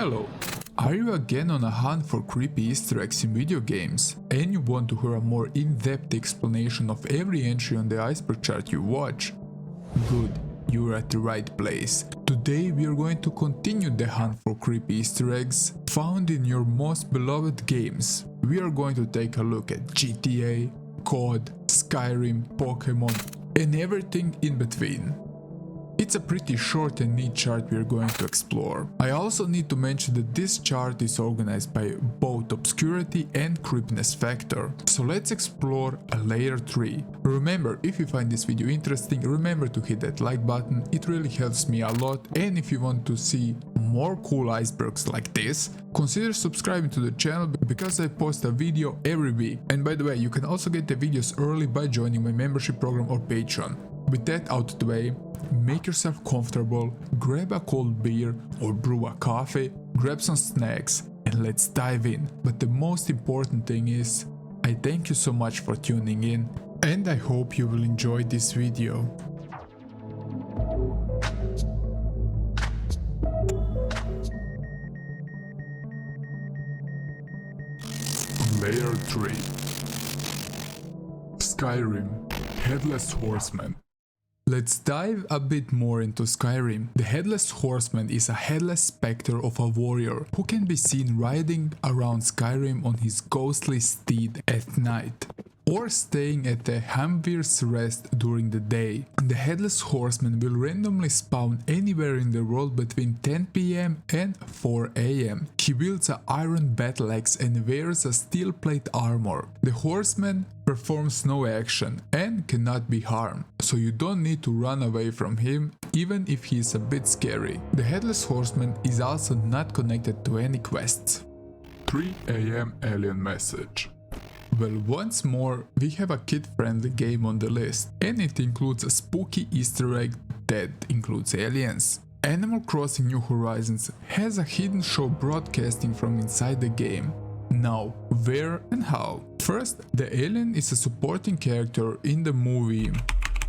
Hello! Are you again on a hunt for creepy Easter eggs in video games, and you want to hear a more in-depth explanation of every entry on the Iceberg chart you watch? Good, you're at the right place. Today we are going to continue the hunt for creepy Easter eggs found in your most beloved games. We are going to take a look at GTA, COD, Skyrim, Pokemon, and everything in between. It's a pretty short and neat chart we are going to explore. I also need to mention that this chart is organized by both obscurity and creepiness factor. So let's explore a layer 3. Remember, if you find this video interesting, remember to hit that like button, it really helps me a lot, and if you want to see more cool icebergs like this, consider subscribing to the channel because I post a video every week. And by the way, you can also get the videos early by joining my membership program or Patreon. With that out of the way, make yourself comfortable, grab a cold beer or brew a coffee, grab some snacks, and let's dive in. But the most important thing is, I thank you so much for tuning in, and I hope you will enjoy this video. Layer 3 Skyrim Headless Horseman. Let's dive a bit more into Skyrim. The Headless Horseman is a headless specter of a warrior who can be seen riding around Skyrim on his ghostly steed at night, or staying at the Hamvir's Rest during the day. The Headless Horseman will randomly spawn anywhere in the world between 10 PM and 4 AM. He wields an iron battle axe and wears a steel plate armor. The horseman performs no action and cannot be harmed, so you don't need to run away from him even if he is a bit scary. The Headless Horseman is also not connected to any quests. 3 AM alien message. Well, once more, we have a kid-friendly game on the list, and it includes a spooky Easter egg that includes aliens. Animal Crossing New Horizons has a hidden show broadcasting from inside the game. Now, where and how? First, the alien is a supporting character in the movie.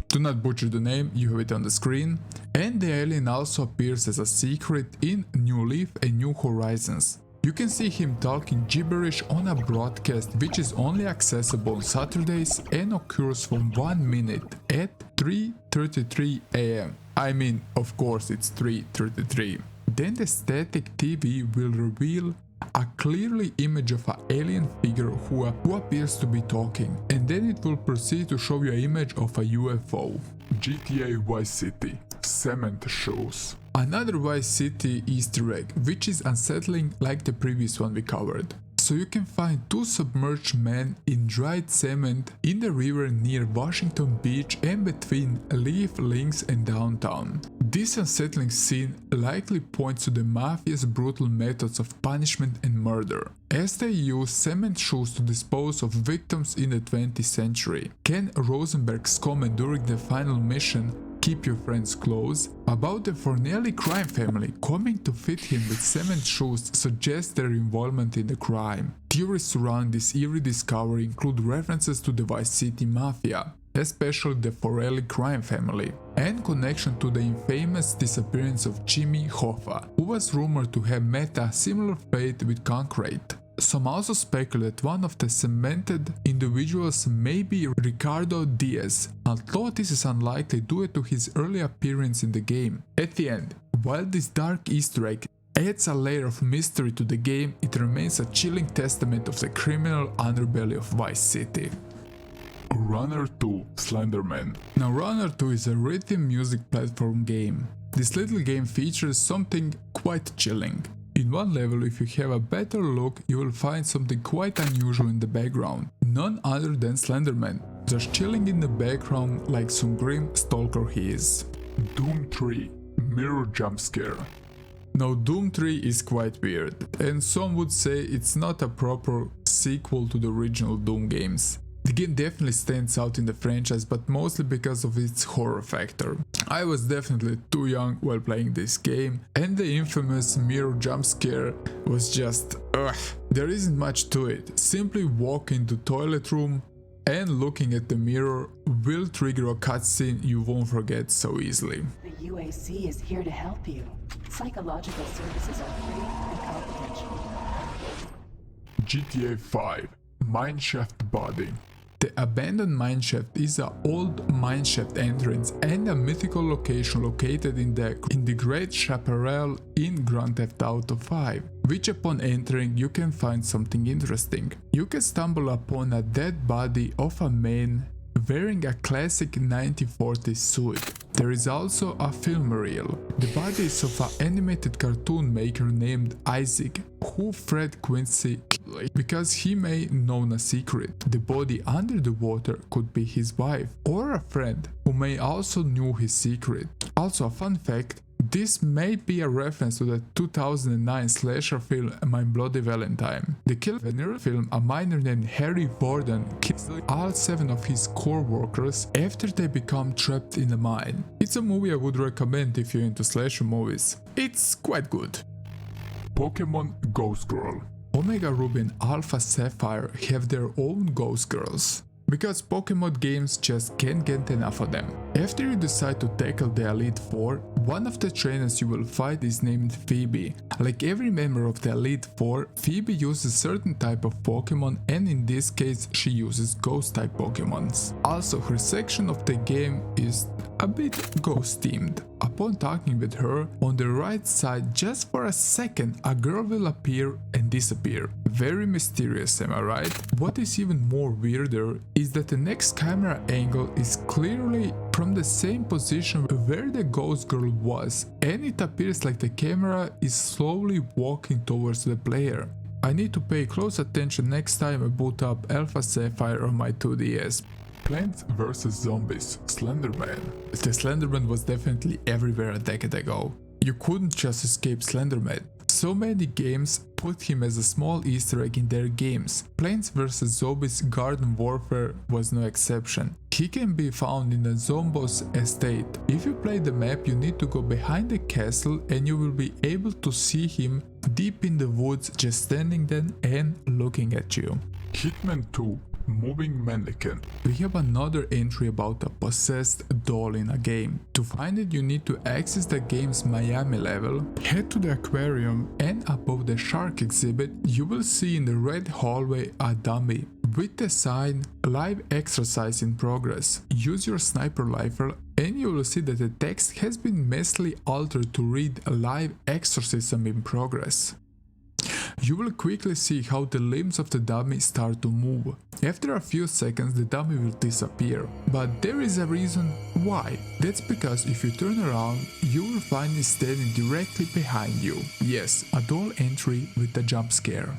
Do not butcher the name, you have it on the screen. And the alien also appears as a secret in New Leaf and New Horizons. You can see him talking gibberish on a broadcast which is only accessible on Saturdays and occurs for 1 minute at 3:33 AM. I mean, of course it's 3:33. Then the static TV will reveal a clearly image of an alien figure who appears to be talking, and then it will proceed to show you an image of a UFO. GTA Vice City Cement Shows. Another Vice City Easter egg, which is unsettling like the previous one we covered. So you can find 2 submerged men in dried cement in the river near Washington Beach and between Leaf Links and downtown. This unsettling scene likely points to the mafia's brutal methods of punishment and murder, as they use cement shoes to dispose of victims in the 20th century. Ken Rosenberg's comment during the final mission, "Keep your friends close," about the Fornelli crime family coming to fit him with cement shoes suggests their involvement in the crime. Theories surrounding this eerie discovery include references to the Vice City Mafia, especially the Forelli crime family, and connection to the infamous disappearance of Jimmy Hoffa, who was rumored to have met a similar fate with concrete. Some also speculate one of the cemented individuals may be Ricardo Diaz, although this is unlikely due to his early appearance in the game. At the end, while this dark Easter egg adds a layer of mystery to the game, it remains a chilling testament of the criminal underbelly of Vice City. Runner 2 Slenderman. Now Runner 2 is a rhythm music platform game. This little game features something quite chilling. In one level, if you have a better look, you will find something quite unusual in the background. None other than Slenderman, just chilling in the background like some grim stalker he is. Doom 3 Mirror Jump Scare. Now Doom 3 is quite weird, and some would say it's not a proper sequel to the original Doom games. The game definitely stands out in the franchise, but mostly because of its horror factor. I was definitely too young while playing this game, and the infamous mirror jump scare was just ugh. There isn't much to it. Simply walk into toilet room and looking at the mirror will trigger a cutscene you won't forget so easily. The UAC is here to help you. Psychological services are free and confidential. GTA 5 Mineshaft Body. The abandoned mineshaft is an old mineshaft entrance and a mythical location located in the Great Chaparral in Grand Theft Auto 5, which upon entering you can find something interesting. You can stumble upon a dead body of a man wearing a classic 1940s suit. There is also a film reel. The body is of an animated cartoon maker named Isaac, who Fred Quincy because he may know a secret. The body under the water could be his wife or a friend who may also knew his secret. Also a fun fact, this may be a reference to the 2009 slasher film My Bloody Valentine. The killer in the film, a miner named Harry Borden, kills all 7 of his co-workers after they become trapped in the mine. It's a movie I would recommend if you're into slasher movies. It's quite good. Pokemon Ghost Girl. Omega Ruby and Alpha Sapphire have their own Ghost Girls, because Pokemon games just can't get enough of them. After you decide to tackle the Elite Four, one of the trainers you will fight is named Phoebe. Like every member of the Elite Four, Phoebe uses certain type of Pokemon, and in this case she uses ghost type Pokemons. Also, her section of the game is a bit ghost themed. Upon talking with her, on the right side just for a second a girl will appear and disappear. Very mysterious, am I right? What is even more weirder is that the next camera angle is clearly from the same position where the ghost girl was, and it appears like the camera is slowly walking towards the player. I need to pay close attention next time I boot up Alpha Sapphire on my 2DS. Plants vs Zombies Slenderman. The Slenderman was definitely everywhere a decade ago. You couldn't just escape Slenderman. So many games put him as a small Easter egg in their games. Plants vs Zombies Garden Warfare was no exception. He can be found in a Zombos estate. If you play the map, you need to go behind the castle and you will be able to see him deep in the woods, just standing there and looking at you. Hitman 2 Moving Mannequin. We have another entry about a possessed doll in a game. To find it, you need to access the game's Miami level, head to the aquarium, and above the shark exhibit you will see in the red hallway a dummy with the sign "Live Exercise in Progress." Use your sniper rifle and you will see that the text has been messily altered to read "Live Exorcism in Progress." You will quickly see how the limbs of the dummy start to move. After a few seconds the dummy will disappear. But there is a reason why. That's because if you turn around, you will find it standing directly behind you. Yes, a doll entry with a jump scare.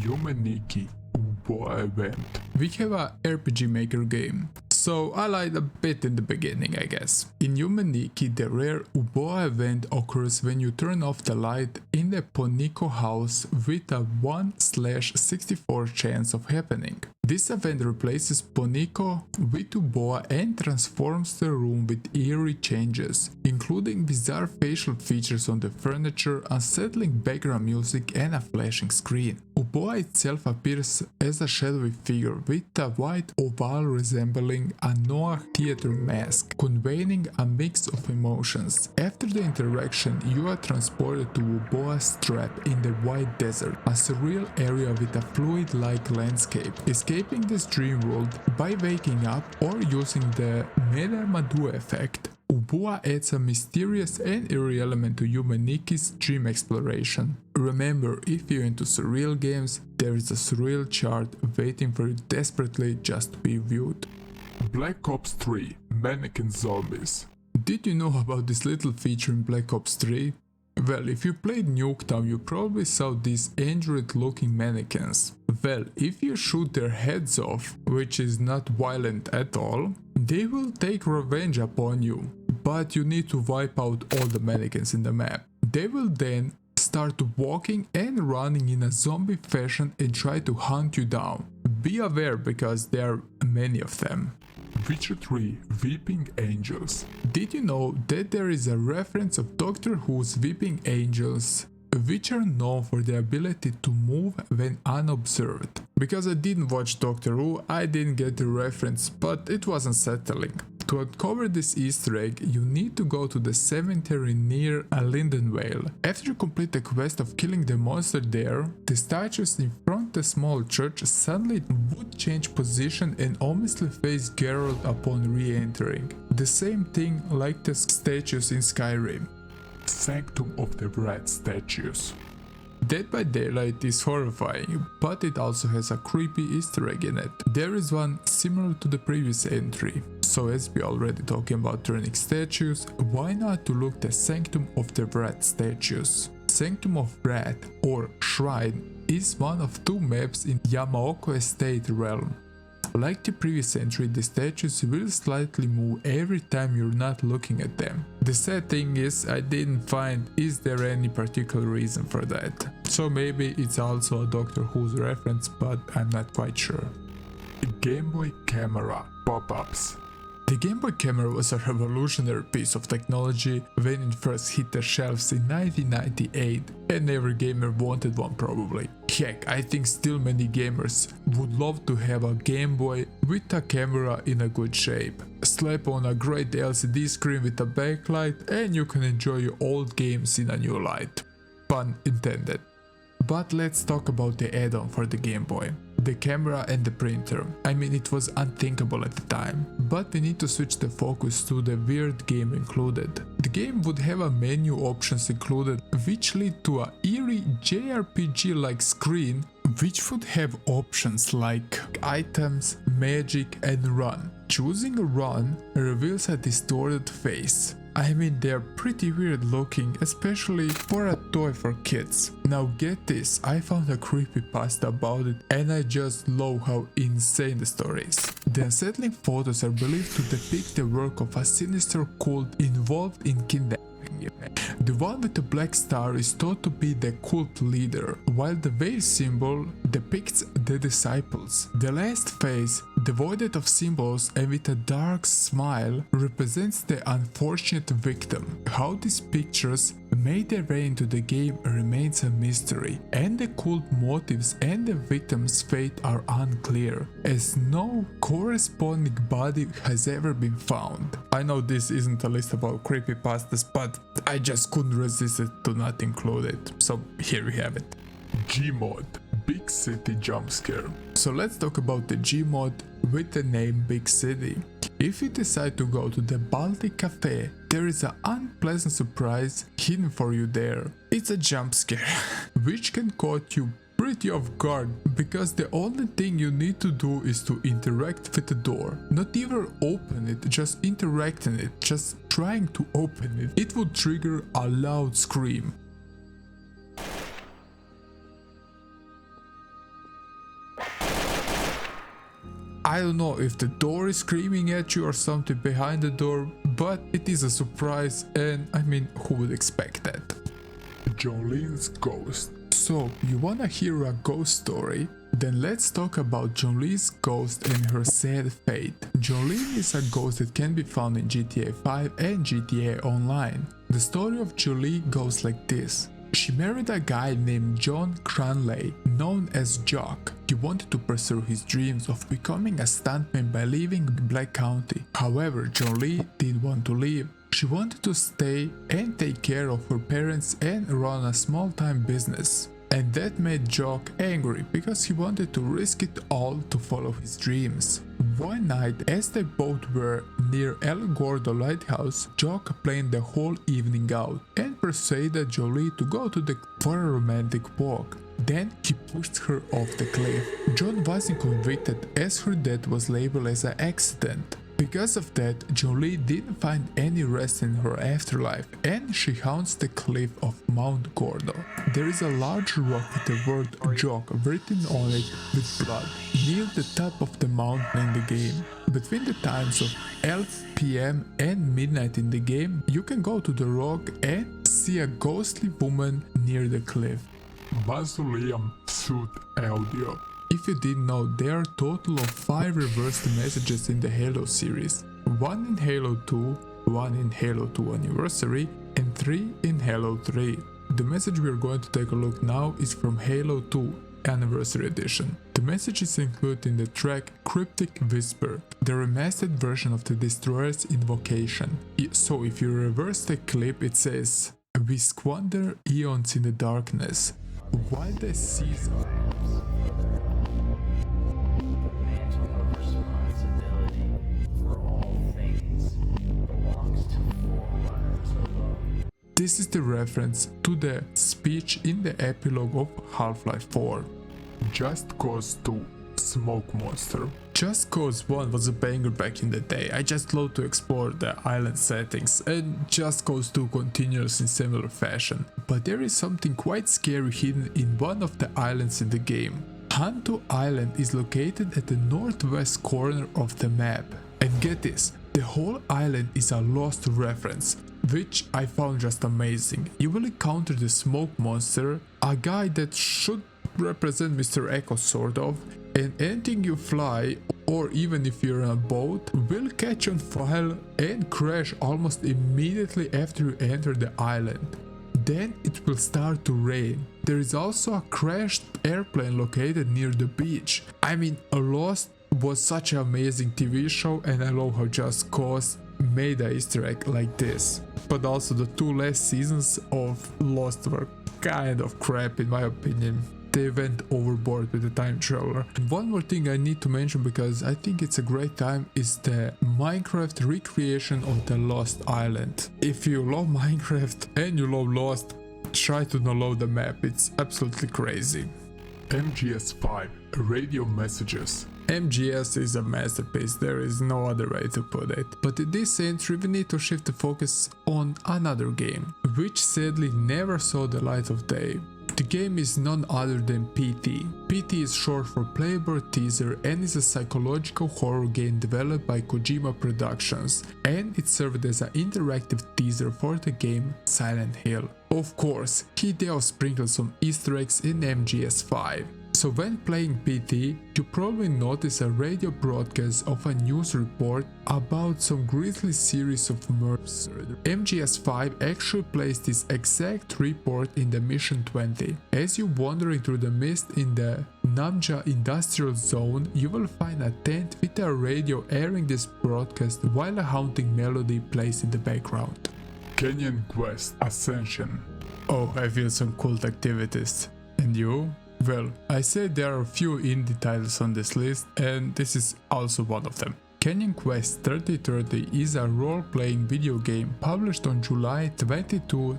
Yumeniki Uboa event. We have a RPG Maker game, so I lied a bit in the beginning, I guess. In Yumeniki, the rare Uboa event occurs when you turn off the light in the Poniko house with a 1/64 chance of happening. This event replaces Poniko with Uboa and transforms the room with eerie changes, including bizarre facial features on the furniture, unsettling background music and a flashing screen. Uboa itself appears as a shadowy figure with a white oval resembling a Noah theater mask, conveying a mix of emotions. After the interaction, you are transported to Uboa's trap in the White Desert, a surreal area with a fluid-like landscape. Escaping this dream world by waking up or using the Meda-Madu effect, Uboa adds a mysterious and eerie element to Yumeniki's dream exploration. Remember, if you're into surreal games, there is a surreal chart waiting for you desperately just to be viewed. Black Ops 3 Mannequin Zombies. Did you know about this little feature in Black Ops 3? Well, if you played Nuketown, you probably saw these android-looking mannequins. Well, if you shoot their heads off, which is not violent at all, they will take revenge upon you. But you need to wipe out all the mannequins in the map. They will then start walking and running in a zombie fashion and try to hunt you down. Be aware because there are many of them. Witcher 3 Weeping Angels. Did you know that there is a reference of Doctor Who's Weeping Angels, which are known for their ability to move when unobserved? Because I didn't watch Doctor Who, I didn't get the reference, but it was unsettling. To uncover this Easter egg, you need to go to the cemetery near Lindenvale. After you complete the quest of killing the monster there, the statues in front of the small church suddenly would change position and ominously face Geralt upon re-entering. The same thing like the statues in Skyrim. Sanctum of the Red statues. Dead by Daylight is horrifying, but it also has a creepy Easter egg in it. There is one similar to the previous entry. So as we already talking about turning statues, why not to look the Sanctum of the Red statues? Sanctum of Red, or Shrine, is one of two maps in Yamaoka Estate realm. Like the previous entry, the statues will slightly move every time you're not looking at them. The sad thing is, I didn't find is there any particular reason for that. So maybe it's also a Doctor Who's reference, but I'm not quite sure. Game Boy camera pop-ups. The Game Boy camera was a revolutionary piece of technology when it first hit the shelves in 1998, and every gamer wanted one probably. Heck, I think still many gamers would love to have a Game Boy with a camera in a good shape. Slap on a great LCD screen with a backlight and you can enjoy your old games in a new light. Pun intended. But let's talk about the add-on for the Game Boy. The camera and the printer. I mean, it was unthinkable at the time, but we need to switch the focus to the weird game included. The game would have a menu options included, which lead to a eerie JRPG-like screen, which would have options like items, magic and run. Choosing a run reveals a distorted face. I mean, they're pretty weird looking, especially for a toy for kids. Now get this, I found a creepypasta about it and I just love how insane the story is. The unsettling photos are believed to depict the work of a sinister cult involved in kidnapping. The one with the black star is thought to be the cult leader, while the wave symbol depicts the disciples. The last face, devoid of symbols and with a dark smile, represents the unfortunate victim. How these pictures made their way into the game remains a mystery, and the cult motives and the victim's fate are unclear, as no corresponding body has ever been found. I know this isn't a list about creepypastas, but I just couldn't resist it to not include it, so here we have it. Gmod, Big City Jump Scare. So let's talk about the Gmod with the name Big City. If you decide to go to the Baltic Cafe, there is an unpleasant surprise hidden for you there. It's a jump scare, which can caught you pretty off guard, because the only thing you need to do is to interact with the door. Not even open it, just interact in it, just trying to open it. It would trigger a loud scream. I don't know if the door is screaming at you or something behind the door, but it is a surprise, and I mean, who would expect that? Jolene's Ghost. So, you wanna hear a ghost story? Then let's talk about Jolene's ghost and her sad fate. Jolene is a ghost that can be found in GTA 5 and GTA Online. The story of Jolie goes like this. She married a guy named John Cranley, known as Jock. He wanted to pursue his dreams of becoming a stuntman by leaving Black County. However, Jolie didn't want to leave. She wanted to stay and take care of her parents and run a small-time business. And that made Jock angry because he wanted to risk it all to follow his dreams. One night, as they both were near El Gordo Lighthouse, Jock planned the whole evening out and persuaded Jolie to go to the for a romantic walk. Then he pushed her off the cliff. John wasn't convicted as her death was labeled as an accident. Because of that, Jolie didn't find any rest in her afterlife and she haunts the cliff of Mount Gordo. There is a large rock with the word Jock written on it with blood near the top of the mountain in the game. Between the times of 11 PM and midnight in the game, you can go to the rock and see a ghostly woman near the cliff. Mausoleum Suit Audio. If you didn't know, there are a total of 5 reversed messages in the Halo series. 1 in Halo 2, 1 in Halo 2 Anniversary, and 3 in Halo 3. The message we are going to take a look now is from Halo 2, Anniversary Edition. The messages included in the track Cryptic Whisper, the remastered version of the Destroyer's invocation. So if you reverse the clip, it says, "We squander eons in the darkness, while the seas..." This is the reference to the speech in the epilogue of Half-Life 4. Just Cause 2, Smoke Monster. Just Cause 1 was a banger back in the day. I just love to explore the island settings, and Just Cause 2 continues in similar fashion. But there is something quite scary hidden in one of the islands in the game. Hantu Island is located at the northwest corner of the map. And get this, the whole island is a lost reference, which I found just amazing. You will encounter the Smoke Monster, a guy that should represent Mr. Echo sort of, and anything you fly, or even if you're on a boat, will catch on fire and crash almost immediately after you enter the island. Then it will start to rain. There is also a crashed airplane located near the beach. I mean, Lost was such an amazing TV show, and I love how Just Cause made an Easter egg like this. But also the two last seasons of Lost were kind of crap in my opinion. They went overboard with the time traveler. And one more thing I need to mention, because I think it's a great time, is the Minecraft recreation of the Lost Island. If you love Minecraft and you love Lost, try to download the map, it's absolutely crazy. MGS5 Radio Messages. MGS is a masterpiece, there is no other way to put it. But in this entry we need to shift the focus on another game, which sadly never saw the light of day. The game is none other than PT. PT is short for Playable Teaser and is a psychological horror game developed by Kojima Productions, and it served as an interactive teaser for the game Silent Hill. Of course, Hideo sprinkled some Easter eggs in MGS5. So when playing PT, you probably notice a radio broadcast of a news report about some grisly series of murders. MGS5 actually plays this exact report in the Mission 20. As you're wandering through the mist in the Namja Industrial Zone, you will find a tent with a radio airing this broadcast while a haunting melody plays in the background. Kenyan Quest Ascension. Oh, I feel some cult activities. And you? Well, I said there are a few indie titles on this list, and this is also one of them. Kenyan Quest 3030 is a role-playing video game published on July 22,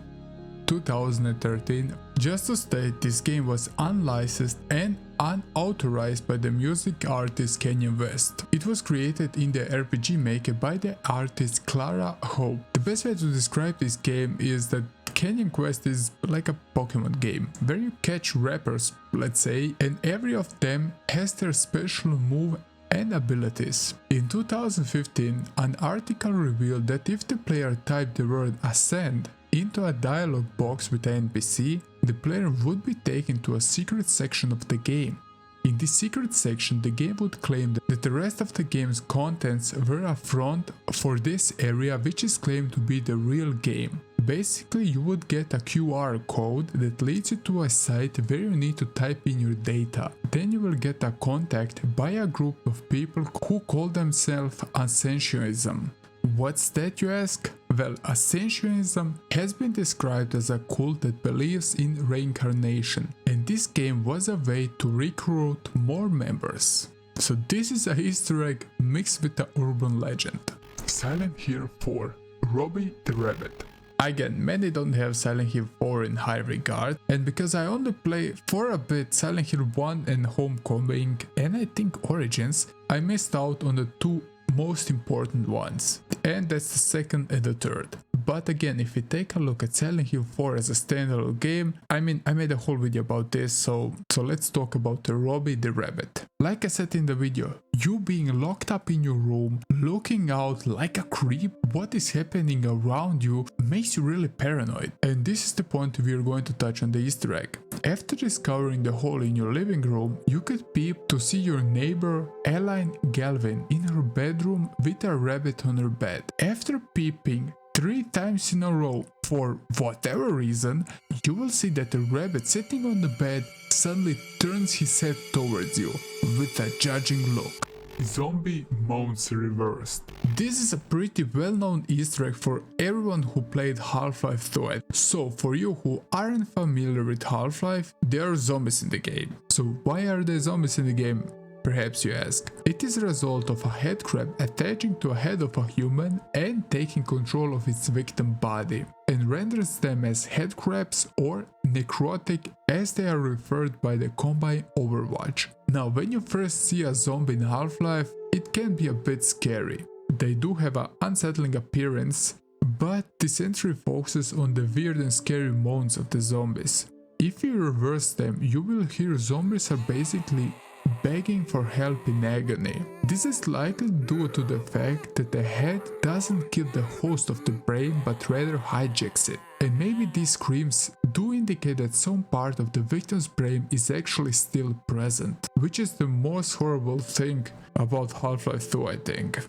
2013. Just to state, this game was unlicensed and unauthorized by the music artist Kenyan West. It was created in the RPG Maker by the artist Clara Hope. The best way to describe this game is that Kenyan Quest is like a Pokemon game, where you catch rappers, let's say, and every of them has their special move and abilities. In 2015, an article revealed that if the player typed the word Ascend into a dialog box with an NPC, the player would be taken to a secret section of the game. In this secret section, the game would claim that the rest of the game's contents were a front for this area, which is claimed to be the real game. Basically, you would get a QR code that leads you to a site where you need to type in your data. Then you will get a contact by a group of people who call themselves Ascensionism. What's that, you ask? Well, Ascensionism has been described as a cult that believes in reincarnation, and this game was a way to recruit more members. So this is a Easter egg mixed with the urban legend. Silent Hill 4 Robbie the Rabbit. Again, many don't have Silent Hill 4 in high regard, and because I only play for a bit Silent Hill 1 and Homecoming, and I think Origins, I missed out on the two most important ones, and that's the second and the third. But again, if you take a look at Silent Hill 4 as a standalone game, I mean, I made a whole video about this, so let's talk about the Robbie the Rabbit. Like I said in the video, you being locked up in your room, looking out like a creep, what is happening around you makes you really paranoid. And this is the point we are going to touch on the Easter egg. After discovering the hole in your living room, you could peep to see your neighbor Elaine Galvin in her bedroom with a rabbit on her bed. After peeping 3 times in a row, for whatever reason, you will see that the rabbit sitting on the bed suddenly turns his head towards you with a judging look. Zombie mounts reversed. This is a pretty well-known Easter egg for everyone who played Half-Life 2. So for you who aren't familiar with Half-Life, there are zombies in the game. So why are there zombies in the game? Perhaps you ask. It is a result of a head crab attaching to a head of a human and taking control of its victim body, and renders them as head crabs or necrotic as they are referred by the Combine Overwatch. Now when you first see a zombie in Half-Life, it can be a bit scary. They do have an unsettling appearance, but this entry focuses on the weird and scary moans of the zombies. If you reverse them, you will hear zombies are basically begging for help in agony. This is likely due to the fact that the head doesn't kill the host of the brain but rather hijacks it. And maybe these screams do indicate that some part of the victim's brain is actually still present, which is the most horrible thing about Half-Life 2, I think.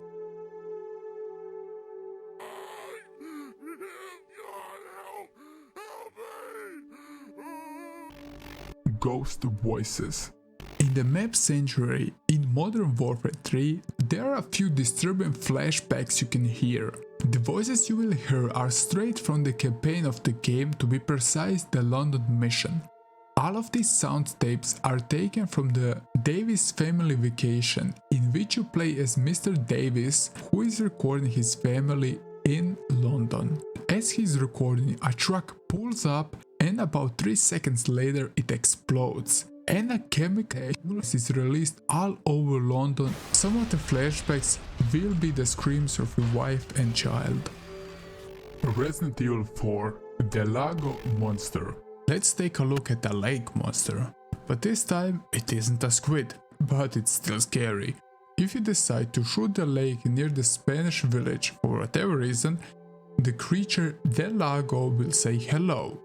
Ghost voices. In the map Sanctuary in Modern Warfare 3, there are a few disturbing flashbacks you can hear. The voices you will hear are straight from the campaign of the game, to be precise, the London mission. All of these sound tapes are taken from the Davis Family Vacation, in which you play as Mr. Davis, who is recording his family in London. As he's recording, a truck pulls up and about 3 seconds later it explodes, and a chemical is released all over London. Some of the flashbacks will be the screams of your wife and child. Resident Evil 4, the Lago Monster. Let's take a look at the Lake Monster. But this time it isn't a squid, but it's still scary. If you decide to shoot the lake near the Spanish village for whatever reason, the creature Del Lago will say hello.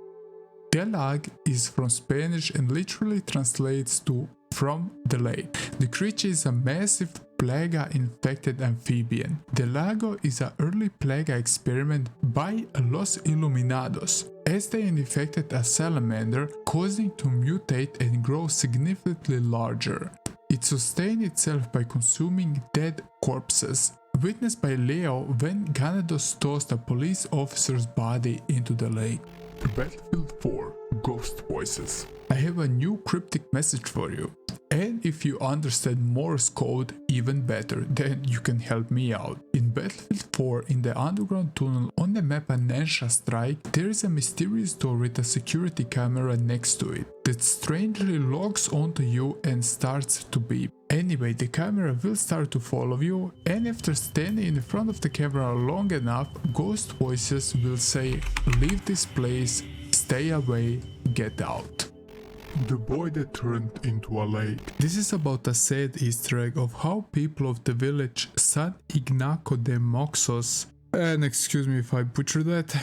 Del Lag is from Spanish and literally translates to from the lake. The creature is a massive plaga-infected amphibian. The Lago is an early plaga experiment by Los Iluminados, as they infected a salamander, causing to mutate and grow significantly larger. It sustained itself by consuming dead corpses, witnessed by Leo when Ganados tossed a police officer's body into the lake. Battlefield 4, Ghost Voices. I have a new cryptic message for you, and if you understand Morse code even better, then you can help me out. In Battlefield 4, in the underground tunnel on the map Anensha Strike, there is a mysterious door with a security camera next to it that strangely locks onto you and starts to beep. Anyway, the camera will start to follow you, and after standing in front of the camera long enough, ghost voices will say, "Leave this place, stay away, get out." The boy that turned into a lake. This is about a sad Easter egg of how people of the village San Ignacio de Moxos, and excuse me if I butcher that,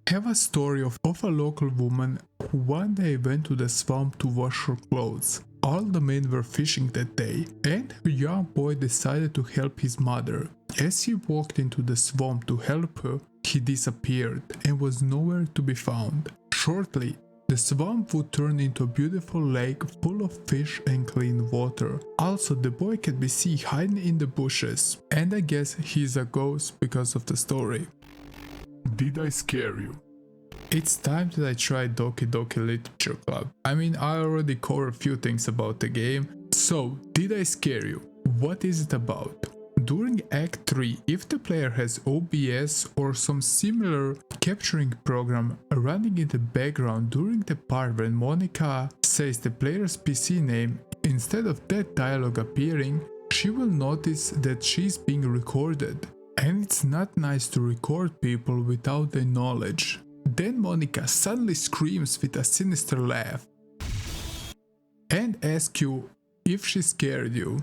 have a story of a local woman who one day went to the swamp to wash her clothes. All the men were fishing that day, and her young boy decided to help his mother. As he walked into the swamp to help her, he disappeared and was nowhere to be found. Shortly, the swamp would turn into a beautiful lake full of fish and clean water. Also, the boy can be seen hiding in the bushes, and I guess he's a ghost because of the story. Did I scare you? It's time that I try Doki Doki Literature Club. I mean, I already covered a few things about the game. So, did I scare you? What is it about? During Act 3, if the player has OBS or some similar capturing program running in the background during the part when Monica says the player's PC name, instead of that dialogue appearing, she will notice that she's being recorded. And it's not nice to record people without their knowledge. Then Monica suddenly screams with a sinister laugh and asks you if she scared you.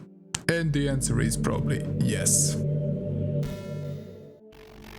And the answer is probably yes.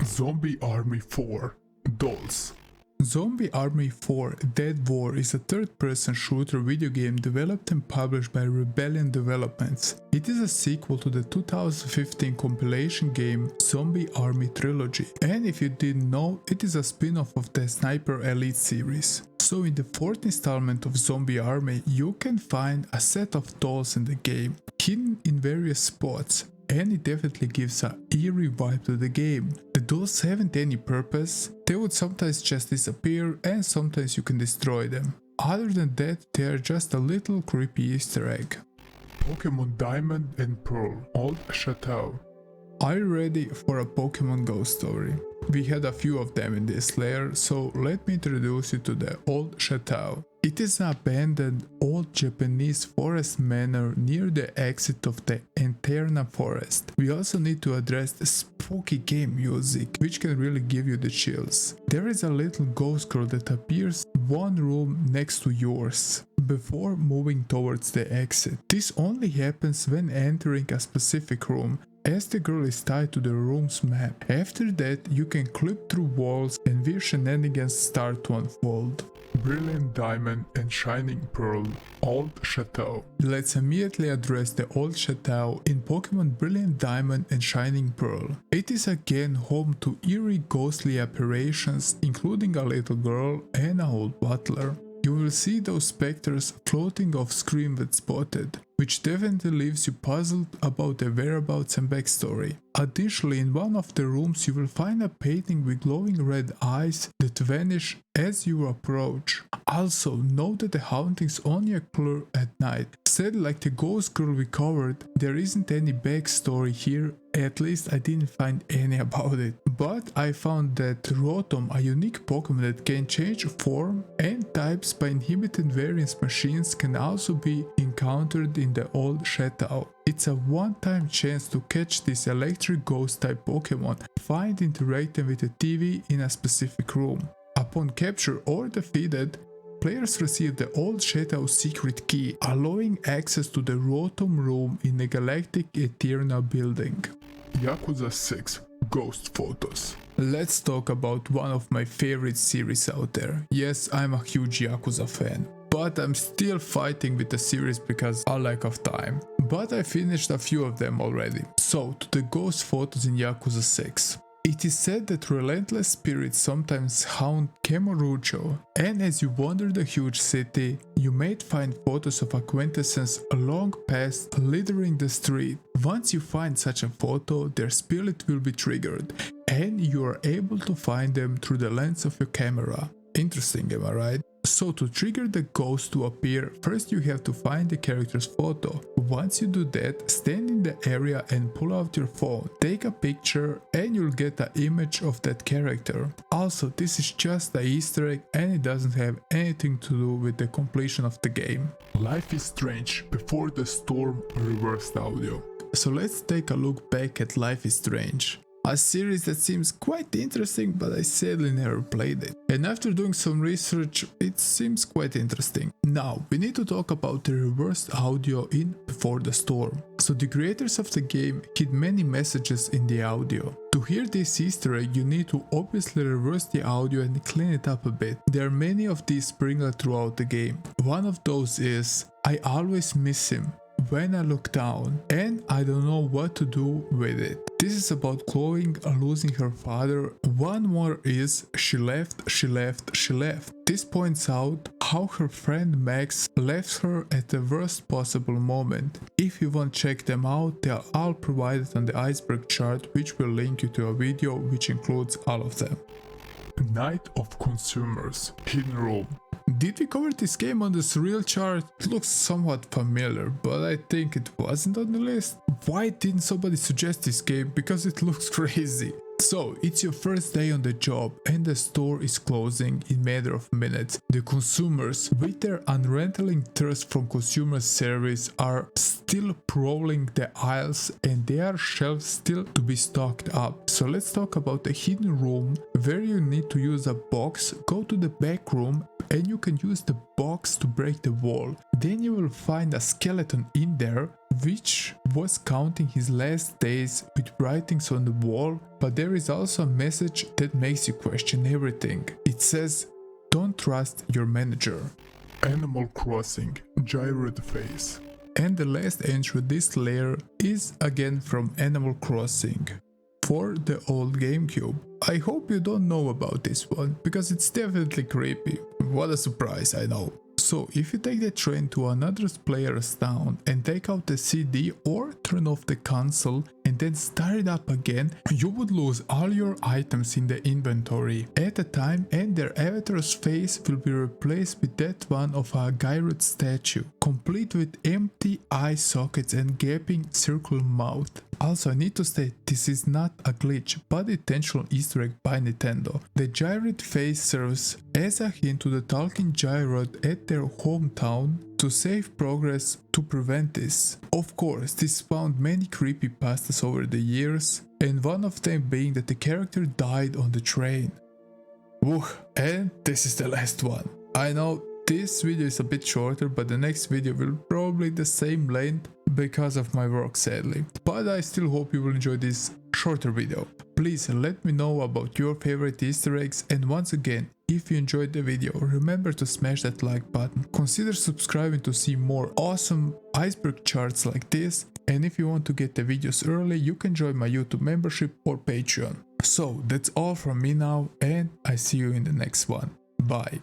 Zombie Army 4, Dolls. Zombie Army 4 Dead War is a third-person shooter video game developed and published by Rebellion Developments. It is a sequel to the 2015 compilation game Zombie Army Trilogy, and if you didn't know, it is a spin-off of the Sniper Elite series. So in the fourth installment of Zombie Army, you can find a set of dolls in the game, hidden in various spots, and it definitely gives a eerie vibe to the game. The dolls haven't any purpose, they would sometimes just disappear and sometimes you can destroy them. Other than that, they are just a little creepy Easter egg. Pokemon Diamond and Pearl, Old Chateau. Are you ready for a Pokemon Go story? We had a few of them in this layer, so let me introduce you to the Old Chateau. It is an abandoned old Japanese forest manor near the exit of the Eterna forest. We also need to address the spooky game music, which can really give you the chills. There is a little ghost girl that appears one room next to yours before moving towards the exit. This only happens when entering a specific room, as the girl is tied to the room's map. After that, you can clip through walls and where shenanigans start to unfold. Brilliant Diamond and Shining Pearl, Old Chateau. Let's immediately address the Old Chateau in Pokemon Brilliant Diamond and Shining Pearl. It is again home to eerie ghostly apparitions, including a little girl and an old butler. You will see those specters floating off screen when spotted, which definitely leaves you puzzled about their whereabouts and backstory. Additionally, in one of the rooms you will find a painting with glowing red eyes that vanish as you approach. Also, note that the hauntings only occur at night. Said like the ghost girl we covered, there isn't any backstory here, at least I didn't find any about it. But I found that Rotom, a unique Pokemon that can change form and types by inhibiting various machines, can also be encountered in the Old Chateau. It's a one-time chance to catch this electric ghost type Pokemon, find interacting with the TV in a specific room. Upon capture or defeated, players receive the Old Chateau secret key, allowing access to the Rotom room in the Galactic Eterna building. Yakuza 6, Ghost Photos. Let's talk about one of my favorite series out there. Yes, I'm a huge Yakuza fan, but I'm still fighting with the series because of lack of time. But I finished a few of them already. So, to the ghost photos in Yakuza 6. It is said that relentless spirits sometimes haunt Kamurocho, and as you wander the huge city, you may find photos of acquaintances along paths littering the street. Once you find such a photo, their spirit will be triggered, and you are able to find them through the lens of your camera. Interesting, am I right? So to trigger the ghost to appear, first you have to find the character's photo. Once you do that, stand in the area and pull out your phone, take a picture and you'll get an image of that character. Also, this is just an Easter egg and it doesn't have anything to do with the completion of the game. Life is Strange, Before the Storm, reversed audio. So let's take a look back at Life is Strange. A series that seems quite interesting, but I sadly never played it. And after doing some research, it seems quite interesting. Now, we need to talk about the reversed audio in Before the Storm. So the creators of the game hid many messages in the audio. To hear this Easter egg, you need to obviously reverse the audio and clean it up a bit. There are many of these sprinkled throughout the game. One of those is, I always miss him when I look down and I don't know what to do with it. This is about Chloe losing her father. One more is she left. This points out how her friend Max left her at the worst possible moment. If you want to check them out, they are all provided on the Iceberg chart, which will link you to a video which includes all of them. Night of Consumers, Hidden Room. Did we cover this game on the Surreal chart? It looks somewhat familiar, but I think it wasn't on the list. Why didn't somebody suggest this game? Because it looks crazy. So, it's your first day on the job and the store is closing in a matter of minutes. The consumers, with their unrelenting thirst from consumer service, are still prowling the aisles and there are shelves still to be stocked up. So let's talk about the hidden room where you need to use a box, go to the back room and you can use the box to break the wall. Then you will find a skeleton in there which was counting his last days with writings on the wall, but there is also a message that makes you question everything. It says, "Don't trust your manager." Animal Crossing Gyroid Face. And the last entry this layer is again from Animal Crossing for the old GameCube. I hope you don't know about this one, because it's definitely creepy. What a surprise, I know. So if you take the train to another player's town and take out the CD or turn off the console and then start it up again, you would lose all your items in the inventory at a time, and their avatar's face will be replaced with that one of a gyroid statue, complete with empty eye sockets and gaping circle mouth. Also, I need to state, this is not a glitch, but intentional Easter egg by Nintendo. The gyroid face serves as a hint to the talking gyroid at their hometown to save progress to prevent this. Of course, this spawned many creepypastas over the years, and one of them being that the character died on the train. Woo, and this is the last one. I know this video is a bit shorter, but the next video will probably the same length because of my work, sadly. But I still hope you will enjoy this shorter video. Please let me know about your favorite Easter eggs, and once again, if you enjoyed the video, remember to smash that like button. Consider subscribing to see more awesome Iceberg charts like this, and if you want to get the videos early, you can join my YouTube membership or Patreon. So that's all from me now, and I see you in the next one. Bye.